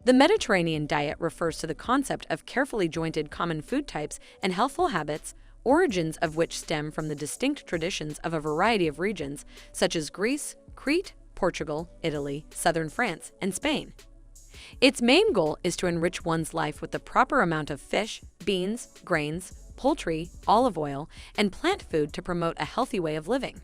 The Mediterranean diet refers to the concept of carefully jointed common food types and healthful habits, origins of which stem from the distinct traditions of a variety of regions, such as Greece, Crete, Portugal, Italy, southern France, and Spain. Its main goal is to enrich one's life with the proper amount of fish, beans, grains, poultry, olive oil, and plant food to promote a healthy way of living.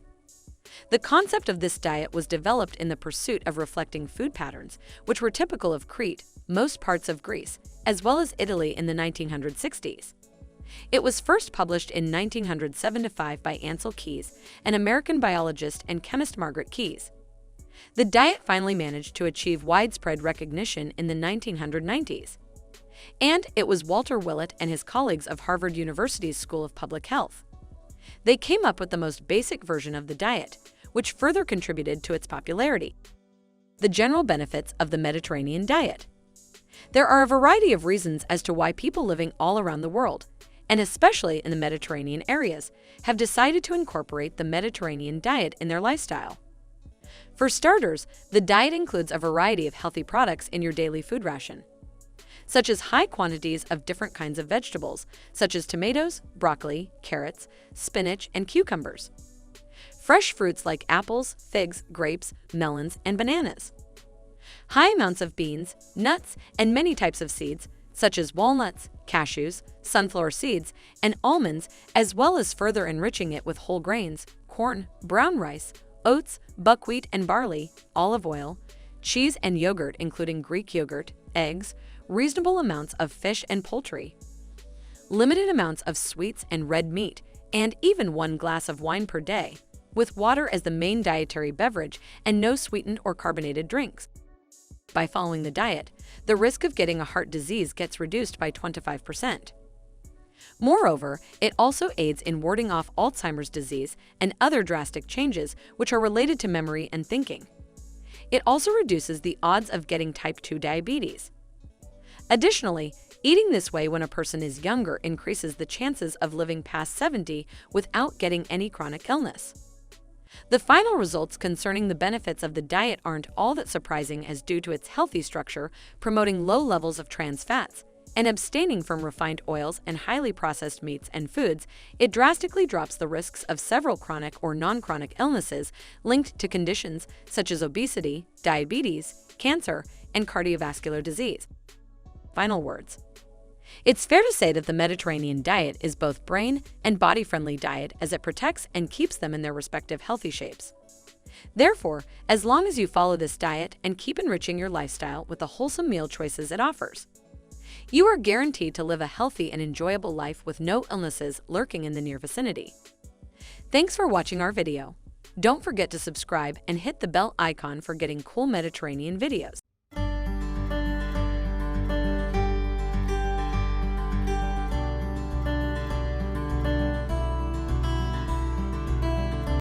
The concept of this diet was developed in the pursuit of reflecting food patterns, which were typical of Crete, most parts of Greece, as well as Italy in the 1960s. It was first published in 1975 by Ancel Keys, an American biologist, and chemist Margaret Keys. The diet finally managed to achieve widespread recognition in the 1990s. And it was Walter Willett and his colleagues of Harvard University's School of Public Health. They came up with the most basic version of the diet, which further contributed to its popularity. The general benefits of the Mediterranean diet. There are a variety of reasons as to why people living all around the world, and especially in the Mediterranean areas, have decided to incorporate the Mediterranean diet in their lifestyle. For starters, the diet includes a variety of healthy products in your daily food ration, such as high quantities of different kinds of vegetables, such as tomatoes, broccoli, carrots, spinach, and cucumbers. Fresh fruits like apples, figs, grapes, melons, and bananas. High amounts of beans, nuts, and many types of seeds, such as walnuts, cashews, sunflower seeds, and almonds, as well as further enriching it with whole grains, corn, brown rice, oats, buckwheat and barley, olive oil, cheese and yogurt including Greek yogurt, eggs, reasonable amounts of fish and poultry, limited amounts of sweets and red meat, and even 1 glass of wine per day, with water as the main dietary beverage and no sweetened or carbonated drinks. By following the diet, the risk of getting a heart disease gets reduced by 25%. Moreover, it also aids in warding off Alzheimer's disease and other drastic changes which are related to memory and thinking. It also reduces the odds of getting type 2 diabetes. Additionally, eating this way when a person is younger increases the chances of living past 70 without getting any chronic illness. The final results concerning the benefits of the diet aren't all that surprising, as due to its healthy structure, promoting low levels of trans fats, and abstaining from refined oils and highly processed meats and foods, it drastically drops the risks of several chronic or non-chronic illnesses linked to conditions such as obesity, diabetes, cancer, and cardiovascular disease. Final words. It's fair to say that the Mediterranean diet is both brain and body-friendly diet, as it protects and keeps them in their respective healthy shapes. Therefore, as long as you follow this diet and keep enriching your lifestyle with the wholesome meal choices it offers, you are guaranteed to live a healthy and enjoyable life with no illnesses lurking in the near vicinity. Thanks for watching our video. Don't forget to subscribe and hit the bell icon for getting cool Mediterranean videos.